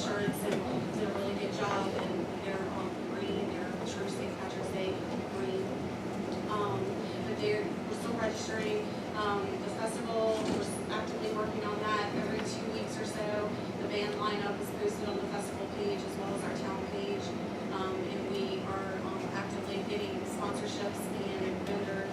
insurance and did a really good job, and they're green, they're true St. Patrick's Day green. But we're still registering. The festival, we're actively working on that every 2 weeks or so. The band lineup is posted on the festival page as well as our town page. And we are actively getting sponsorships and vendor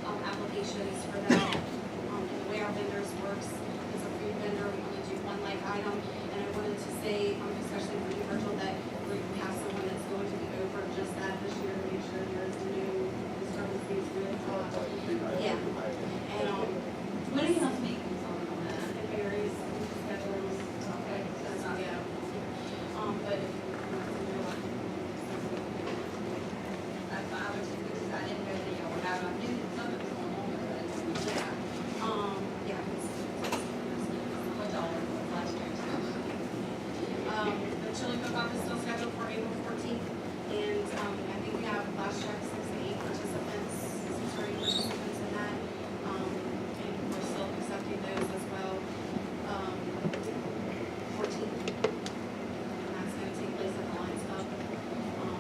applications for that. And the way our vendors works is a food vendor, we only do one leg item. And I wanted to say, especially for you, Virgil, that we have someone that's going to be over just that this year to make sure there's no discrepancies with, yeah. And What do you have meetings on that? it varies, schedules, Okay, that's not yeah. But I was just, because I didn't know that y'all were having, I knew that something was going on with it. yeah, yeah. What y'all were doing last year? The chili cook-off is still scheduled for April 14th, and I think we have last check 6 to 8 participants, 6 or 8 participants in that, and we're still accepting those as well. 14th, and that's going to take place at the Lions Club.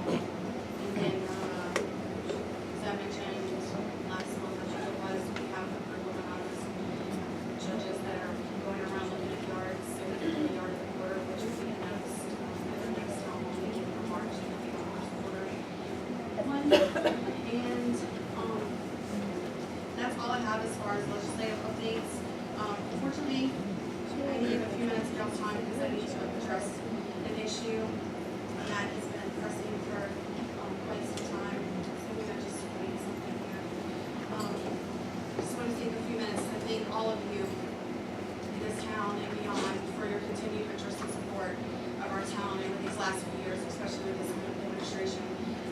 And then, as I mentioned last month, or so it was, we have approval anonymous judges that are going around looking at yards, so we can the yard of the quarter, which will be announced at the next town hall meeting for March, and it'll be on March quarter. And that's all I have as far as legislative updates. Unfortunately, I need a few minutes of y'all's time because I need to address an issue that has been pressing for quite some time. So I'm gonna just read something here. Just want to take a few minutes to thank all of you in this town and beyond for your continued interest and support of our town over these last few years, especially with this administration.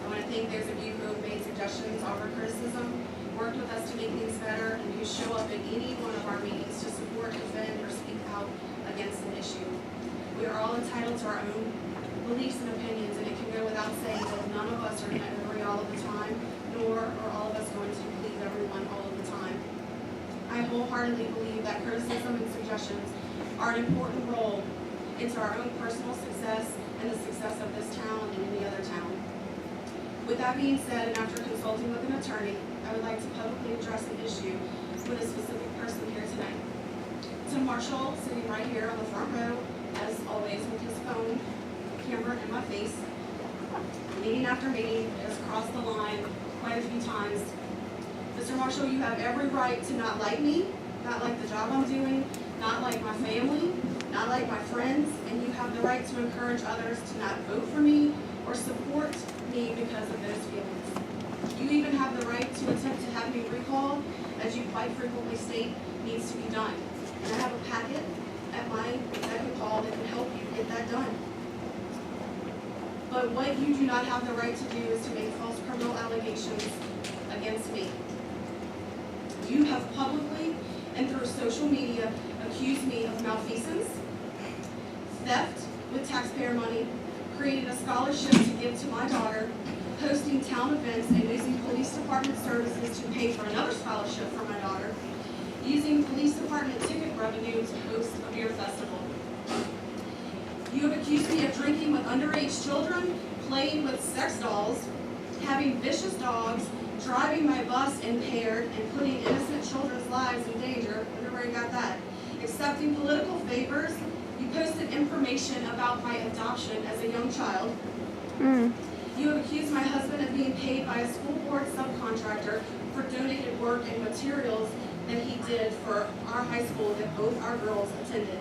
I want to thank those of you who have made suggestions, offered criticism, worked with us to make things better, and who show up at any one of our meetings to support, defend, or speak out against an issue. We are all entitled to our own beliefs and opinions, and it can go without saying that none of us are going to agree all of the time, nor are all of us going to please everyone all of the time. I wholeheartedly believe that criticism and suggestions are an important role into our own personal success and the success of this town and any other town. With that being said, and after consulting with an attorney, I would like to publicly address an issue with a specific person here tonight. Tim Marshall, sitting right here on the front row, as always, with his phone camera in my face, meeting after meeting, has crossed the line quite a few times. Mr. Marshall, you have every right to not like me, not like the job I'm doing, not like my family, not like my friends, and you have the right to encourage others to not vote for me or support me because of those feelings. You even have the right to attempt to have me recalled, as you quite frequently state needs to be done. And I have a packet at my beck and call that can help you get that done. But what you do not have the right to do is to make false criminal allegations against me. You have publicly and through social media accused me of malfeasance, theft with taxpayer money, created a scholarship to give to my daughter, hosting town events and using police department services to pay for another scholarship for my daughter, using police department ticket revenue to host a beer festival. You have accused me of drinking with underage children, playing with sex dolls, having vicious dogs, driving my bus impaired, and putting innocent children's lives in danger. I wonder where you got that. Accepting political favors. You posted information about my adoption as a young child. You have accused my husband of being paid by a school board subcontractor for donated work and materials that he did for our high school that both our girls attended.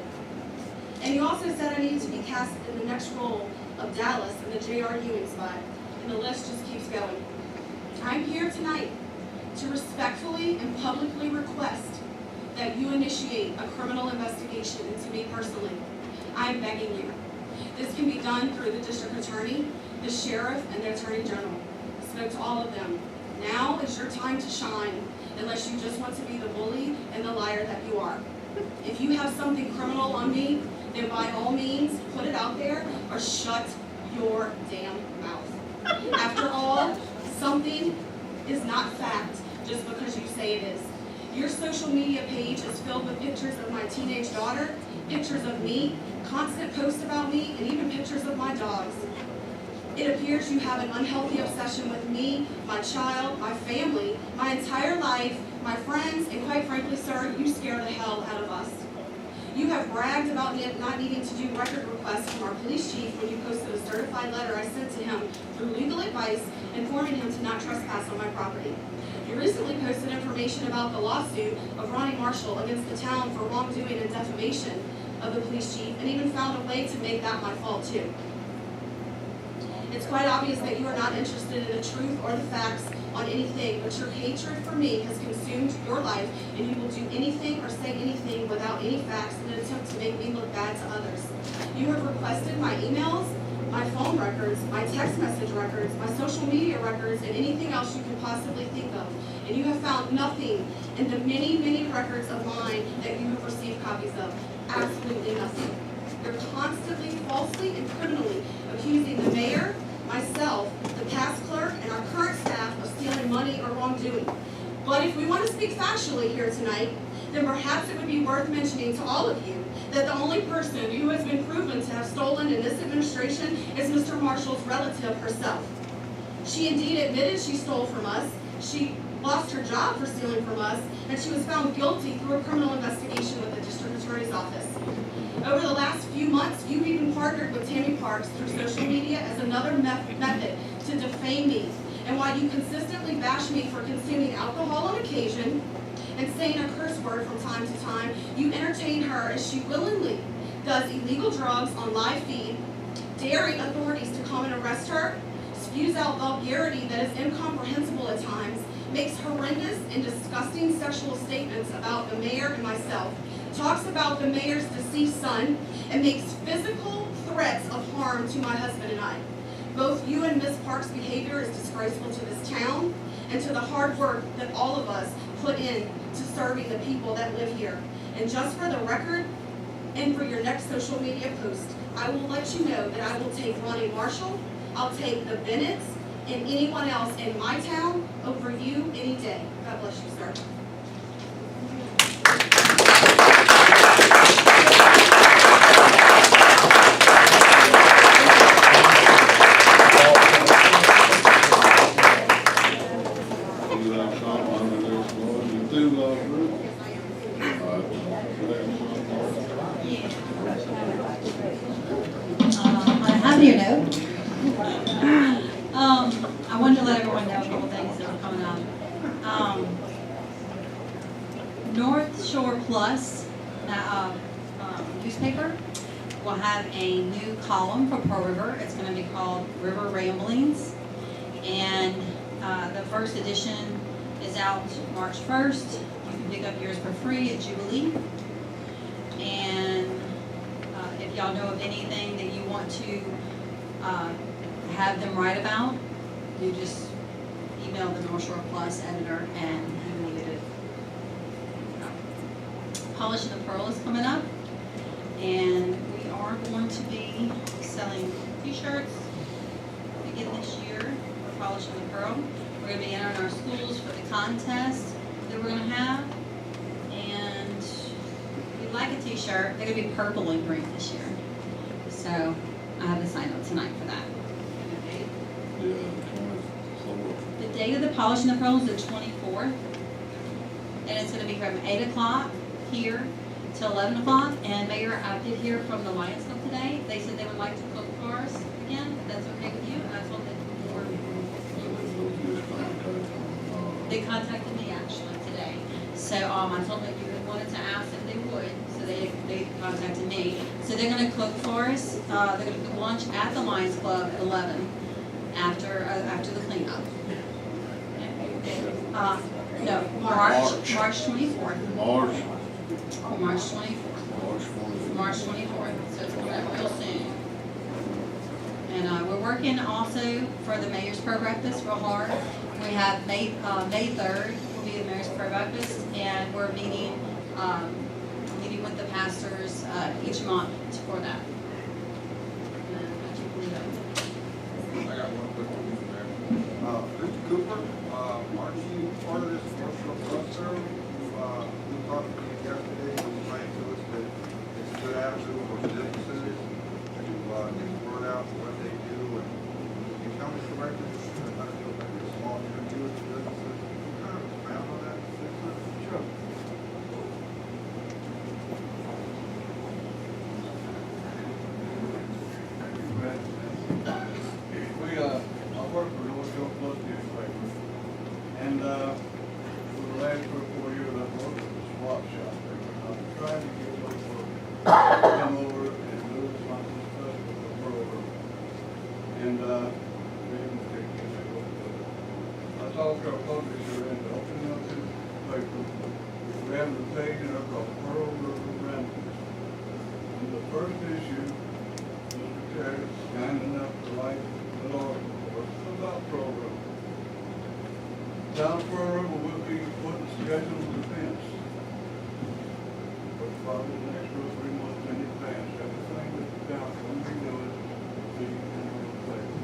And you also said I needed to be cast in the next role of Dallas in the J.R. Ewing spot. And the list just keeps going. I'm here tonight to respectfully and publicly request that you initiate a criminal investigation into me personally. I am begging you. This can be done through the district attorney, the sheriff, and the attorney general. I spoke to all of them. Now is your time to shine, unless you just want to be the bully and the liar that you are. If you have something criminal on me, then by all means, put it out there or shut your damn mouth. After all, something is not fact just because you say it is. Your social media page is filled with pictures of my teenage daughter, pictures of me, constant posts about me, and even pictures of my dogs. It appears you have an unhealthy obsession with me, my child, my family, my entire life, my friends, and quite frankly, sir, you scare the hell out of us. You have bragged about not needing to do record requests from our police chief when you posted a certified letter I sent to him through legal advice informing him to not trespass on my property. You recently posted information about the lawsuit of Ronnie Marshall against the town for wrongdoing and defamation of the police chief, and even found a way to make that my fault too. It's quite obvious that you are not interested in the truth or the facts on anything, but your hatred for me has consumed your life, and you will do anything or say anything without any facts in an attempt to make me look bad to others. You have requested my emails, my phone records, my text message records, my social media records, and anything else you can possibly think of. And you have found nothing in the many, many records of mine that you have received copies of. Absolutely nothing. You're constantly, falsely, and criminally accusing the mayor, myself, the past clerk, and our current staff of stealing money or wrongdoing. But if we want to speak factually here tonight, then perhaps it would be worth mentioning to all of you that the only person who has been proven to have stolen in this administration is Mr. Marshall's relative herself. She indeed admitted she stole from us, she lost her job for stealing from us, and she was found guilty through a criminal investigation with the district attorney's office. Over the last few months, you've even partnered with Tammy Parks through social media as another method to defame me. And while you consistently bash me for consuming alcohol on occasion and saying a curse word from time to time, you entertain her as she willingly does illegal drugs on live feed, daring authorities to come and arrest her, spews out vulgarity that is incomprehensible at times, makes horrendous and disgusting sexual statements about the mayor and myself, talks about the mayor's deceased son, and makes physical threats of harm to my husband and I. Both you and Ms. Park's behavior is disgraceful to this town and to the hard work that all of us put in to serving the people that live here. And just for the record, and for your next social media post, I will let you know that I will take Ronnie Marshall, I'll take the Bennetts, and anyone else in my town over you any day. God bless you, sir. I wanted to let everyone know a couple things that are coming up. North Shore Plus newspaper will have a new column for Pearl River. It's going to be called River Ramblings, and the first edition is out March 1st. You can pick up yours for free at Jubilee. And if y'all know of anything that you want to have them write about, you just email the North Shore Plus editor and he will get it. Polishing the Pearl is coming up, and we are going to be selling t-shirts again this year for Polishing the Pearl. We're going to be entering our schools for the contest that we're going to have, and if you'd like a t-shirt, they're going to be purple and green this year. So I have to sign up tonight for that. The date of the Polishing the Pearl is the 24th, and it's going to be from 8 o'clock here till 11 o'clock. And Mayor, I did hear from the Lions Club today. They said they would like to cook for us again. If that's okay with you. I told them before. They contacted me actually today. So I told them you wanted to ask if they would. So they contacted me. So they're going to cook for us. They're going to cook lunch at the Lions Club at 11 after the cleanup. No, March 24th. March 24th. March 24th. So it's coming up real soon. And we're working also for the Mayor's Prayer Breakfast real hard. We have May 3rd will be the Mayor's Prayer Breakfast, and we're meeting with the pastors each month for that. I got one quick one, Mr. Mayor. Mr. Cooper, aren't you part of this North Shore Club, sir? directly, I feel like it's small, you know, you kind of expound on that? Sure. We, I work for North York Plus newspaper, and, for the last 3 or 4 years, I've worked at the swap shop there. I'm trying to get people to come over and do some of this stuff with the program. And, we didn't take it. I talked to our publisher and opened up his paper. We have the page in our called Pearl River Ramblings. In the first issue, Mr. Terry was kind enough to write an article for us about program. Down Pearl River will be putting scheduled events. But probably the next 2 or 3 months in advance, everything that the council will be doing will be in place.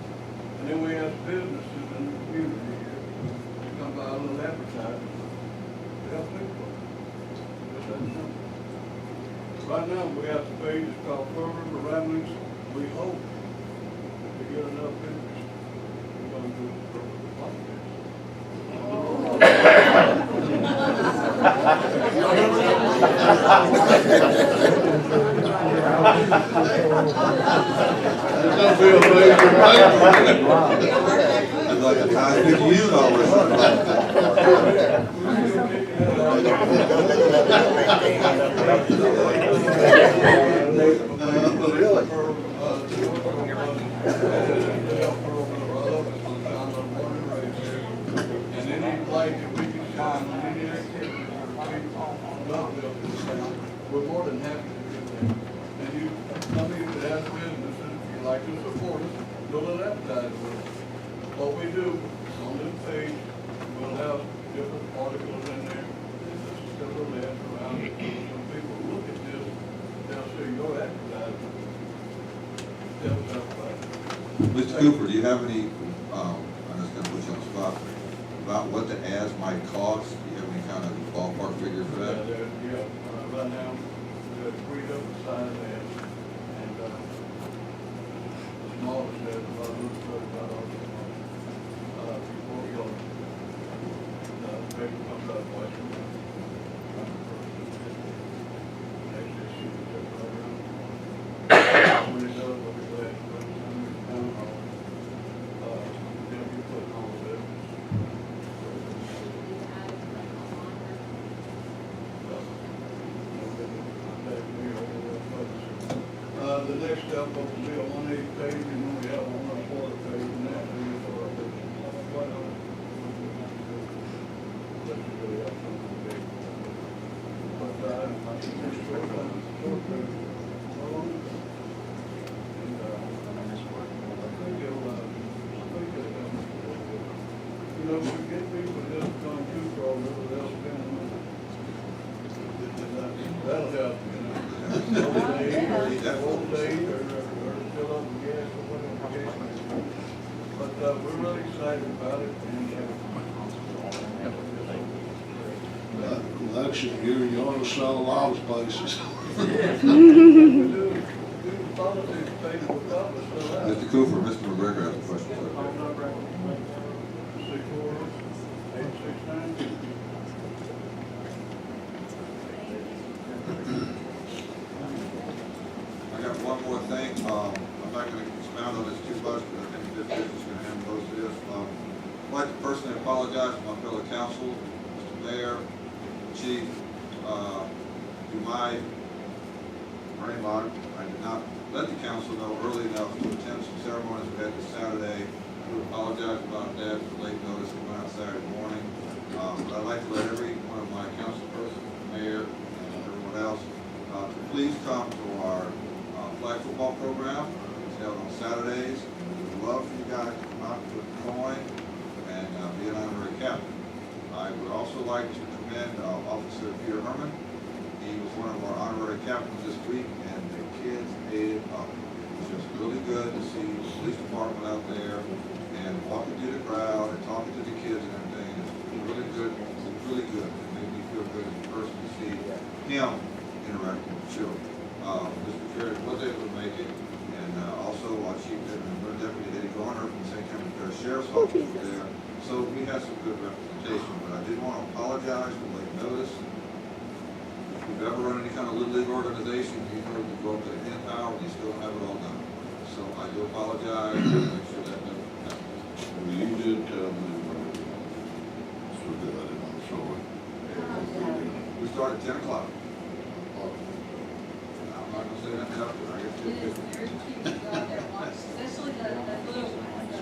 And then we have businesses in the community here to come by a little advertising to help people. Just that simple. Right now, we have the page, it's called Pearl River Ramblings. We hope to get enough interest. We're going to do the Pearl River podcast. It's gonna be a major paper. It's like a time to use all this. And any light that we can shine on any activity for people not built in town, we're more than happy to do that. And you, some of you that have businesses, if you like to support us, do a little advertising with us. What we do on this page, we'll have different articles in there, and this is several ads around it. When people look at this, they'll see your advertisement. They'll talk about it. Mr. Cooper, do you have any, I'm just gonna put you on the spot, about what the ads might cost? Do you have any kind of ballpark figure for that? Right now, there's 3 different size ads, and, the smallest ad, about $35 a month. Before you go, the paper comes out twice a month. Next issue, is right around. When it does, we'll be glad to put it in the town hall. They'll be putting all of it. The next step will be a 1/8 page, and then we have 1/4 page, and that's for our business. Let's really have something big. But, it's short page. And, I think it'll, you know, we get people that just come to Pearl River, they'll spend money. That'll help, you know. Old age, or fill up the gas, or whatever the case may be. But, we're really excited about it, and, Election year, you ought to sell a lot of places. we do politics, things with public, so that. Mr. Cooper, Mr. McGregor has a question. Call number 64869. I got one more thing, I'm not gonna expound on this too much, but I think this is gonna handle most of this. I'd like to personally apologize to my fellow council, Mr. Mayor, Chief, to my brain lock. I did not let the council know early enough to attend some ceremonies we had this Saturday. I do apologize about that for late notice, we went out Saturday morning. But I'd like to let every one of my council person, mayor, and everyone else, to please come to our flag football program. It's held on Saturdays. We would love for you guys to come out to the coin and be an honorary captain. I would also like to commend Officer Peter Herman. He was one of our honorary captains this week, and the kids ate it up. It was just really good to see the police department out there and walking through the crowd and talking to the kids and everything. It's really good. It's really good. It made me feel good as a person to see him interacting with children. Mr. Ferris was able to make it, and also our Chief Deputy Eddie Garner from St. Cameron Parish Sheriff officers there. So we have some good representation, but I did want to apologize for late notice. If you've ever run any kind of little league organization, you know you go up to the 10th hour and you still don't have it all done. So I do apologize, make sure that doesn't happen. Well, you did tell me, so good, I'm sorry. We start at 10 o'clock. I'm not gonna say nothing up there, I guess. It is very cute to go out there and watch, especially the little ones, the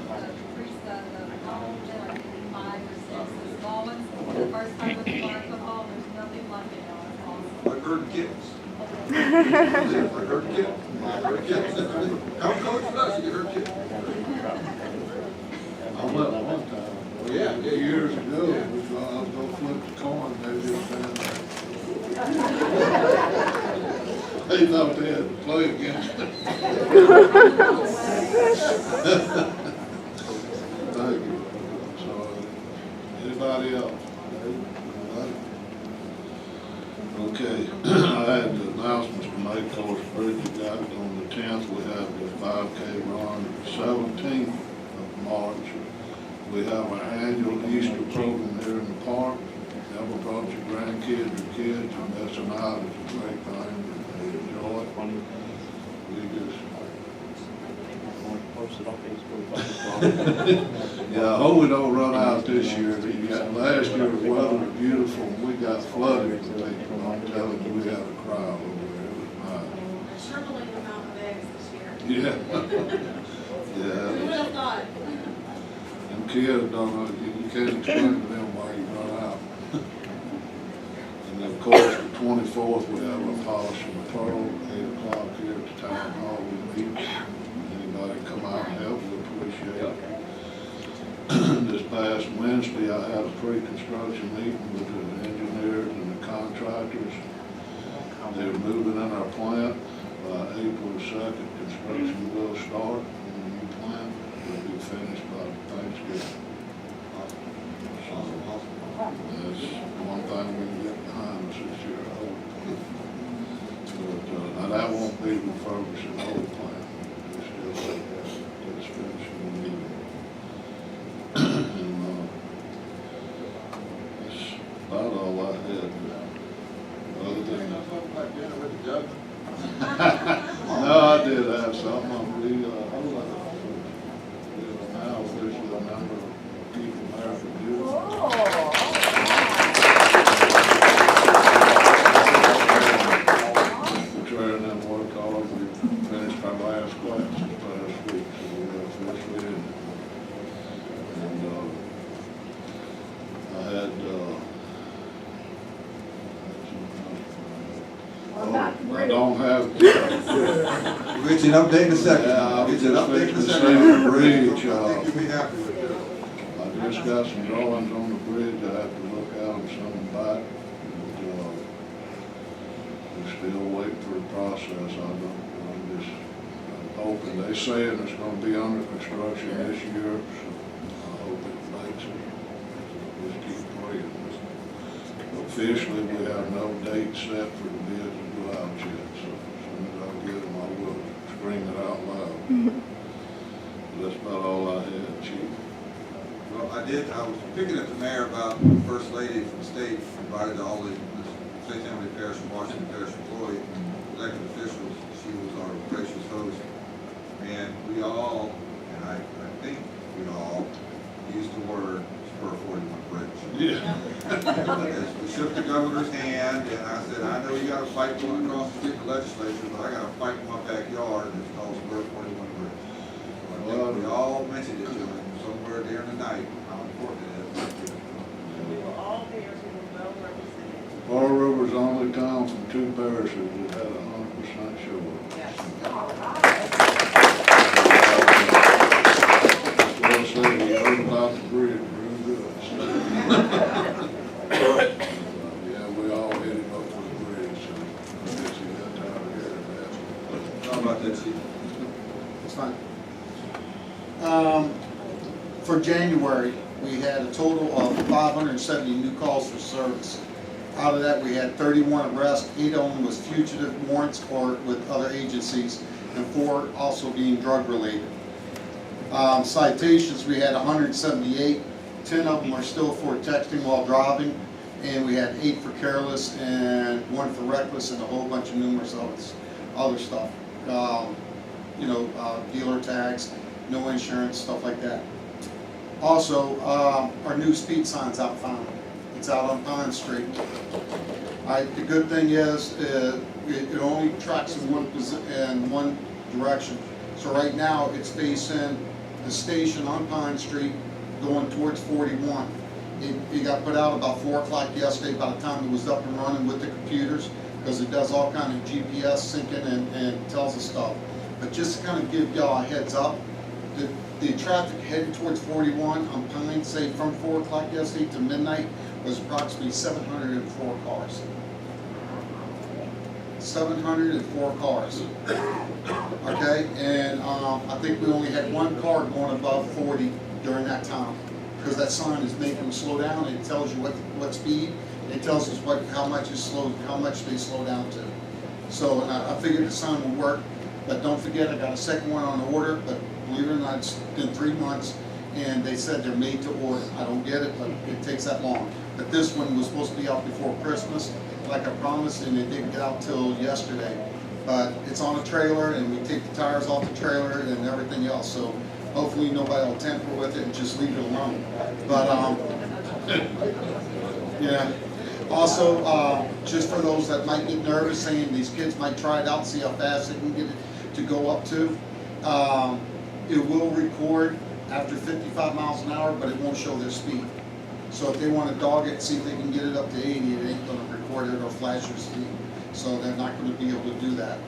homes that are maybe 5 or 6, the small ones. The first time with the flag football, there's nothing like it, it's awesome. Like herding kittens. Like herding kittens. Like herding kittens. Come coach with us, you can herd kittens. I went one time. Yeah, yeah, Years ago, I was gonna flip the coin, maybe a fan. They thought they had to play against it. Thank you. So, anybody else? Okay, I had the announcements to make. Of course, Bridgett got it on the 10th. We have the 5K run, 17th of March. We have our annual Easter program here in the park. Ever brought your grandkids or kids, and that's an out. It's a great thing. They enjoy it. We just, yeah, I hope we don't run out this year. Last year the weather was beautiful, and we got flooded. I'm telling you, we had a crowd over there. It was nice. Sure believe the amount of eggs this year. Who Yeah. would Yeah. have thought? Them kids don't know, you can't explain to them why you run out. And then, of course, the 24th, we have a polish and patrol, 8 o'clock here at the town hall. We meet. Anybody come out and help, we appreciate it. This past Wednesday, I had a pre-construction meeting with the engineers and the contractors. They're moving in our plant. By April 2nd, construction will start on the new plant. We'll be finished by Thanksgiving. So, that's one thing we can get behind us this year, I hope. But, now that won't be refurbishing the whole plant. We still have to get this finished when we need it. And, that's about all I had. Other than that. Like dinner with the judge? No, I did have something. We now officially a member of Keep America Beautiful. We're trying to work hard. We finished our last class this past week, so we're officially in. And I had I don't have. We'll get you an update in a second. Yeah, I'll get you an update in a the second. same bridge, I think you'll be happy with it. I just got some drawings on the bridge, I have to look at them, some back. We're still waiting for the process, I'm hoping, they saying it's gonna be under construction this year, so I hope it makes it. Just keep praying. Officially, we have no date set for the bids to go out yet, so as soon as I get them, I will scream it out loud. That's about all I had, Chief. Well, I was picking at the mayor about the first lady from the state invited all the state family parish and Washington parish employee elected officials. She was our gracious host. And we all, and I think we all, used the word spur 41 bridge. Yeah. As we shook the governor's hand, and I said, I know you got a fight going across the street in the legislature, but I got a fight in my backyard, and it's called spur 41 bridge. So I think we all mentioned it to him somewhere during the night, how important it is. We were all there, we were well represented. Fall River's the only town from 2 parishes that had 100% shore. Yes. Well, say, you heard about the bridge, real good. Yeah, we all hit him up for the bridge, so I guess he got tired of hearing that. How about that, Chief? It's fine. For January, we had a total of 570 new calls for service. Out of that, we had 31 arrests, 8 of them was fugitive warrants or with other agencies, and 4 also being drug related. Citations, we had 178. 10 of them are still for texting while driving, and we had 8 for careless and 1 for reckless, and a whole bunch of numerous other stuff. Dealer tags, no insurance, stuff like that. Also, our new speed sign's out finally. It's out on Pine Street. The good thing is, it only tracks in one direction. So right now, it's facing the station on Pine Street going towards 41. It got put out about 4 o'clock yesterday by the time it was up and running with the computers, because it does all kind of GPS syncing and tells us stuff. But just to kind of give y'all a heads up, the traffic heading towards 41 on Pine, say from 4 o'clock yesterday to midnight, was approximately 704 cars. 704 cars. Okay, and I think we only had 1 car going above 40 during that time, because that sign is making them slow down. It tells you what speed. It tells us how much they slow down to. So, and I figured the sign would work, but don't forget I got a second one on order. But believe it or not, it's been 3 months, and they said they're made to order. I don't get it, but it takes that long. But this one was supposed to be out before Christmas, like I promised, and it didn't get out till yesterday. But it's on a trailer, and we take the tires off the trailer and everything else. So hopefully nobody will tamper with it and just leave it alone. But yeah. Also, just for those that might get nervous, saying these kids might try it out, see how fast they can get it to go up to. It will record after 55 miles an hour, but it won't show their speed. So if they want to dog it, see if they can get it up to 80, it ain't going to record it or flash your speed. So they're not going to be able to do that.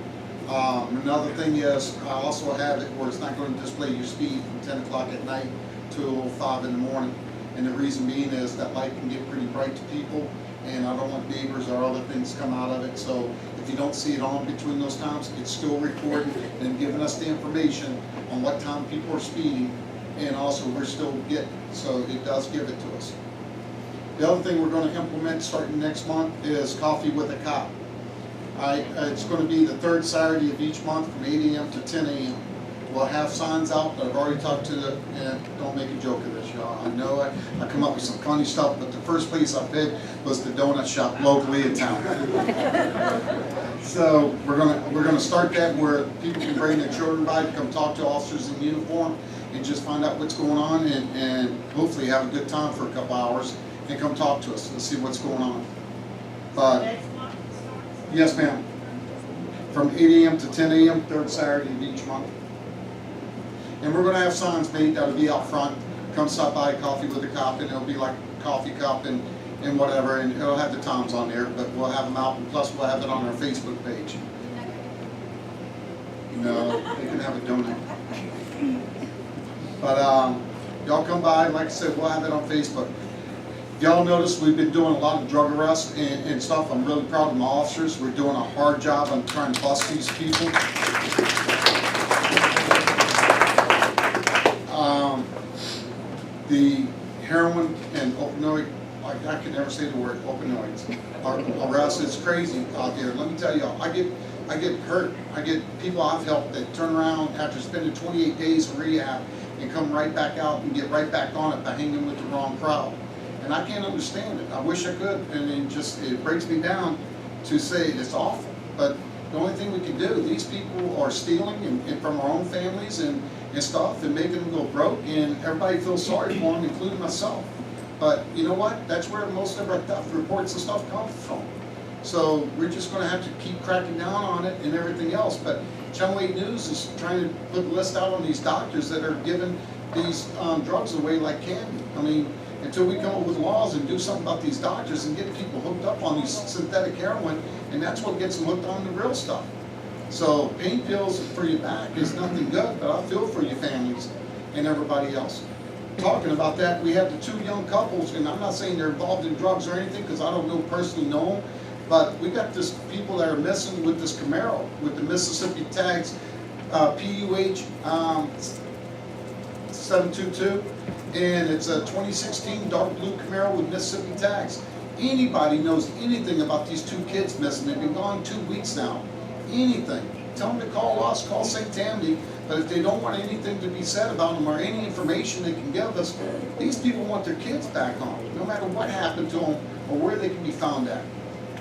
Another thing is, I also have it where it's not going to display your speed from 10 o'clock at night till 5 in the morning. And the reason being is that light can get pretty bright to people, and I don't want neighbors or other things to come out of it. So if you don't see it on between those times, it's still recording and giving us the information on what time people are speeding, and also we're still getting it. So it does give it to us. The other thing we're going to implement starting next month is Coffee with a Cop. It's going to be the 3rd Saturday of each month from 8 a.m. to 10 a.m. We'll have signs out. I've already talked to and don't make a joke of this, y'all. I know I come up with some funny stuff, but the first place I picked was the donut shop locally in town. So we're gonna start that where people can bring their children by to come talk to officers in uniform and just find out what's going on, and hopefully have a good time for a couple hours and come talk to us and see what's going on. But yes, ma'am. From 8 a.m. to 10 a.m. 3rd Saturday of each month. And we're going to have signs made that'll be out front. Come stop by Coffee with a Cop, and it'll be like a coffee cup and whatever, and it'll have the times on there, but we'll have them out, and plus we'll have it on our Facebook page. No, they can have a donut. But y'all come by, like I said, we'll have it on Facebook. Y'all notice we've been doing a lot of drug arrests and stuff. I'm really proud of my officers. We're doing a hard job on trying to bust these people. The heroin and opioid, I can never say the word opioids, arrests, it's crazy out there. Let me tell y'all, I get hurt. I get people I've helped that turn around after spending 28 days in rehab and come right back out and get right back on it by hanging with the wrong crowd. And I can't understand it. I wish I could, and it breaks me down to say it's awful. But the only thing we can do, these people are stealing and from our own families and stuff and making them go broke, and everybody feels sorry for them, including myself. But you know what? That's where most of our theft reports and stuff come from. So we're just going to have to keep cracking down on it and everything else. But Channel 8 News is trying to put the list out on these doctors that are giving these drugs away like candy. I mean, until we come up with laws and do something about these doctors and get people hooked up on these synthetic heroin, and that's what gets them hooked on the real stuff. So pain pills for your back is nothing good, but I feel for your families and everybody else. Talking about that, we have the 2 young couples, and I'm not saying they're involved in drugs or anything because I don't personally know them, but we got this people that are missing with this Camaro with the Mississippi tags, PUH 722, and it's a 2016 dark blue Camaro with Mississippi tags. Anybody knows anything about these 2 kids missing? They've been gone 2 weeks now. Anything. Tell them to call us, call St. Tammany, But if they don't want anything to be said about them or any information they can give us, these people want their kids back home, no matter what happened to them or where they can be found at.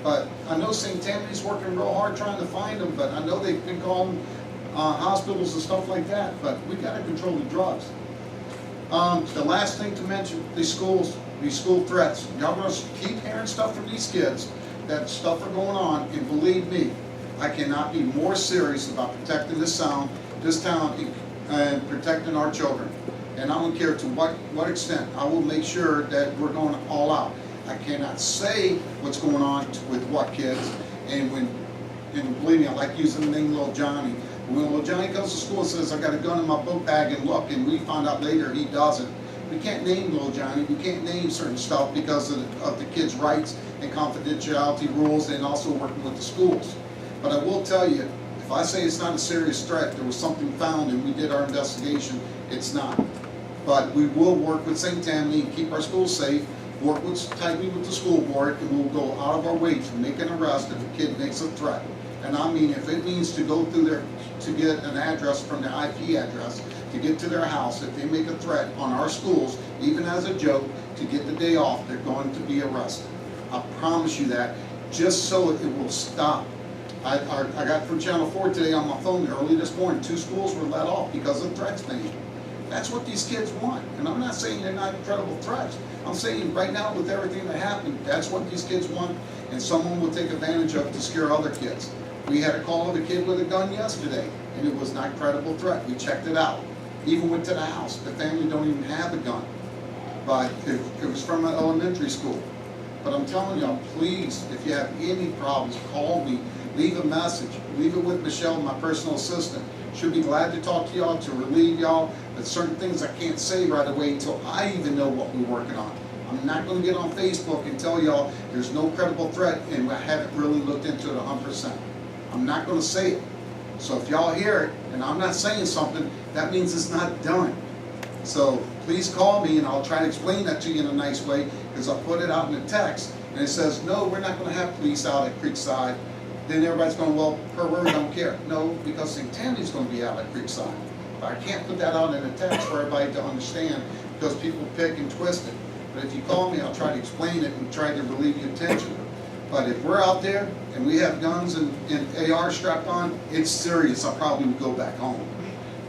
But I know St. Tammany's working real hard trying to find them, but I know they've been calling hospitals and stuff like that, but we gotta control the drugs. The last thing to mention, these school threats. Y'all gonna keep hearing stuff from these kids, that stuff are going on, and believe me, I cannot be more serious about protecting this town, and protecting our children. And I don't care to what extent, I will make sure that we're going all out. I cannot say what's going on with what kids, and believe me, I like using the name Little Johnny. When Little Johnny comes to school and says, I got a gun in my book bag and look, and we find out later he doesn't. We can't name Little Johnny, we can't name certain stuff because of the kids' rights and confidentiality rules, and also working with the schools. But I will tell you, if I say it's not a serious threat, there was something found and we did our investigation, it's not. But we will work with St. Tammany and keep our schools safe, work tightly with the school board, and we'll go out of our way to make an arrest if a kid makes a threat. And I mean, if it means to go through to get an address from their IP address, to get to their house, if they make a threat on our schools, even as a joke, to get the day off, they're going to be arrested. I promise you that, just so it will stop. I got from Channel 4 today on my phone early this morning, 2 schools were let off because of threats made. That's what these kids want. And I'm not saying they're not incredible threats. I'm saying right now with everything that happened, that's what these kids want, and someone will take advantage of it to scare other kids. We had a call of a kid with a gun yesterday, and it was not a credible threat. We checked it out. Even went to the house. The family don't even have a gun. But it was from an elementary school. But I'm telling y'all, please, if you have any problems, call me. Leave a message. Leave it with Michelle, my personal assistant. She'll be glad to talk to y'all, to relieve y'all. But certain things I can't say right away until I even know what we're working on. I'm not going to get on Facebook and tell y'all there's no credible threat and I haven't really looked into it 100%. I'm not going to say it. So if y'all hear it and I'm not saying something, that means it's not done. So please call me and I'll try to explain that to you in a nice way, because I'll put it out in a text and it says, no, we're not going to have police out at Creekside. Then everybody's going, well, per word, don't care. No, because St. Tammany's going to be out at Creekside. But I can't put that out in a text for everybody to understand, because people pick and twist it. But if you call me, I'll try to explain it and try to relieve your tension. But if we're out there and we have guns and AR strapped on, it's serious. I probably would go back home.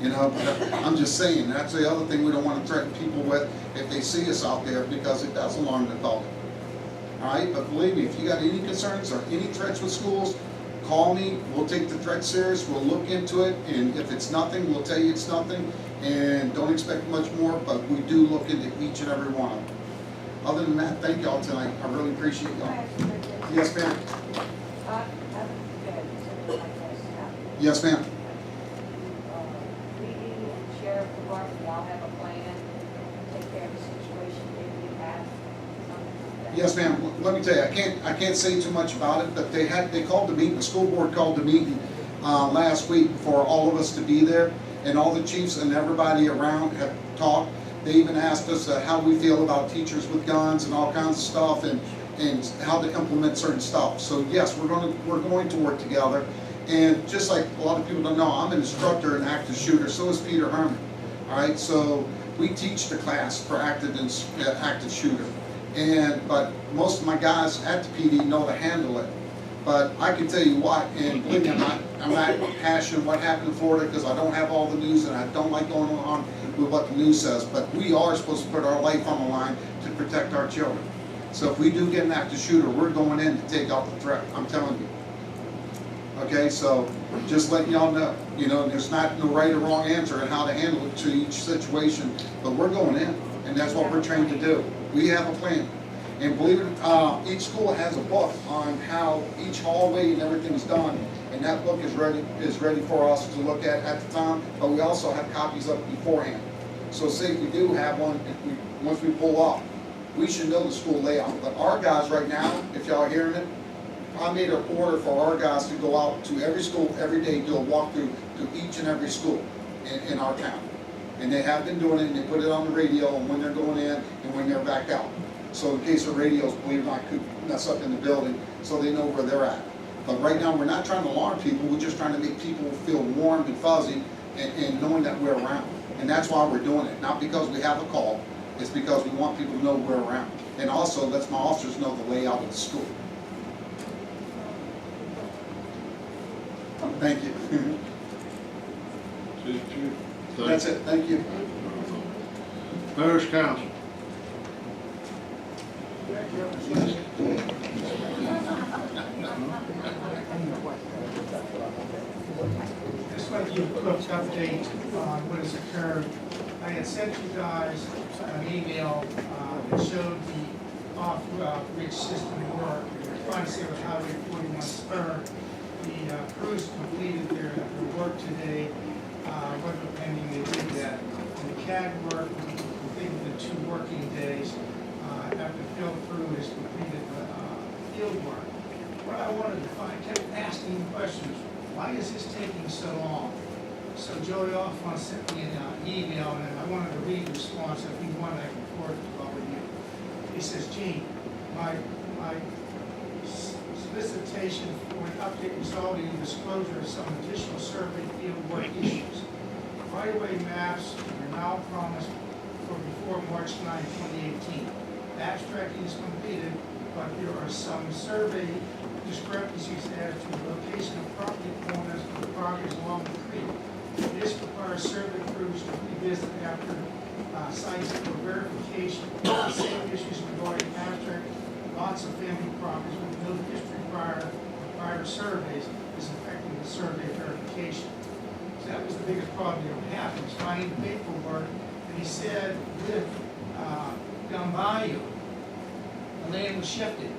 You know, but I'm just saying, that's the other thing we don't want to threaten people with if they see us out there, because it does alarm the public. All right, but believe me, if you got any concerns or any threats with schools, call me. We'll take the threat serious. We'll look into it, and if it's nothing, we'll tell you it's nothing. And don't expect much more, but we do look into each and every one of them. Other than that, thank y'all tonight. I really appreciate y'all. Yes, ma'am. Yes, ma'am. We and Sheriff Department, y'all have a plan to take care of the situation if you have something? Yes, ma'am. Let me tell you, I can't say too much about it, but they called the meeting. The school board called the meeting last week for all of us to be there, and all the chiefs and everybody around have talked. They even asked us how we feel about teachers with guns and all kinds of stuff, and how to implement certain stuff. So yes, we're going to work together. And just like a lot of people don't know, I'm an instructor and active shooter. So is Peter Herman. All right, so we teach the class for active shooter. But most of my guys at the PD know to handle it. But I can tell you what, and believe me, I'm not passionate what happened in Florida, because I don't have all the news and I don't like going on with what the news says. But we are supposed to put our life on the line to protect our children. So if we do get an active shooter, we're going in to take out the threat. I'm telling you. Okay, so just letting y'all know, you know, there's not no right or wrong answer on how to handle it to each situation, but we're going in, and that's what we're trained to do. We have a plan. And believe it, each school has a book on how each hallway and everything's done, and that book is ready for us to look at the time, but we also have copies of it beforehand. So say if we do have one, once we pull up, we should know the school layout. But our guys right now, if y'all are hearing it, I made an order for our guys to go out to every school every day, do a walkthrough to each and every school in our town. And they have been doing it, and they put it on the radio and when they're going in and when they're back out. So in case the radios, believe it or not, could mess up in the building, so they know where they're at. But right now, we're not trying to alarm people. We're just trying to make people feel warm and fuzzy and knowing that we're around. And that's why we're doing it, not because we have a call, it's because we want people to know we're around. And also lets my officers know the layout of the school. Thank you. That's it, thank you. Parish Council. Just like to give a quick update on what has occurred. I had sent you guys an email that showed the off-bridge system work. We were trying to see what Highway 41 spur. The crews completed their work today, weather pending they did that. And the CAD work, we completed in 2 working days after Phil Crew has completed the field work. What I wanted to find, kept asking questions. Why is this taking so long? So Joey Offman sent me an email, and I wanted to read the response. If you want, I can forward it to all of you. He says, Gene, my solicitation for an update resulting in disclosure of some additional survey field work issues. Right-of-way maps are now promised for before March 9, 2018. The abstracting is completed, but there are some survey discrepancies as to the location of property corners and the properties along the creek. This requires survey crews to revisit after sites for verification. The same issues regarding abstract lots of family properties with no history prior surveys is affecting the survey verification. So that was the biggest problem they were having, was finding the paperwork. And he said with down bayou, the land was shifted.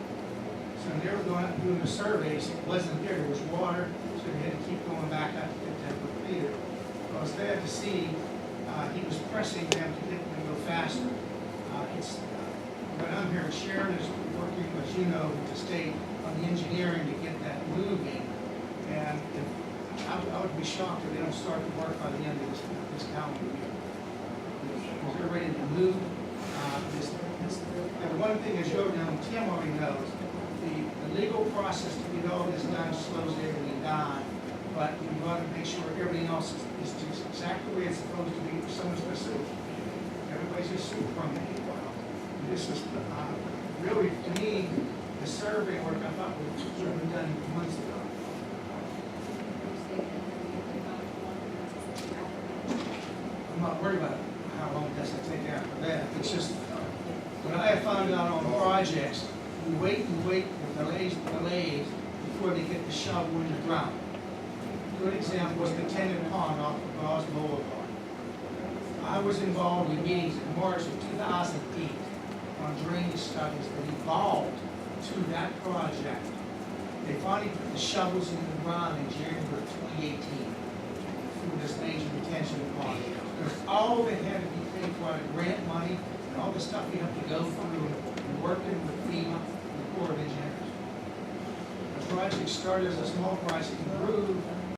So when they were going out and doing the surveys, it wasn't there, there was water, so they had to keep going back out to get that completed. I was glad to see he was pressing them to get them to go faster. But I'm here, Sharon is working, as you know, with the state on the engineering to get that moving. And I would be shocked if they don't start the work by the end of this calendar year. Because they're ready to move. And one thing, as you know, Tim already knows, the legal process to get all this done slows everything down, but we want to make sure everything else is just exactly the way it's supposed to be for someone's pursuit. Everybody's just super permanent. This is really, to me, the survey work I thought should have been done months ago. I'm not worried about how long it has to take after that. It's just, when I have found out on projects, we wait and wait for delays before they get the shovel in the ground. A good example was the Tennant Pond off of Gauze Boulevard. I was involved in meetings in March of 2008 on drainage studies that evolved to that project. They finally put the shovels in the ground in January of 2018 through this major retention pond. Because all that had to be paid for out of grant money and all the stuff you have to go through and working with FEMA and the Corps of Engineers. The project started as a small project and grew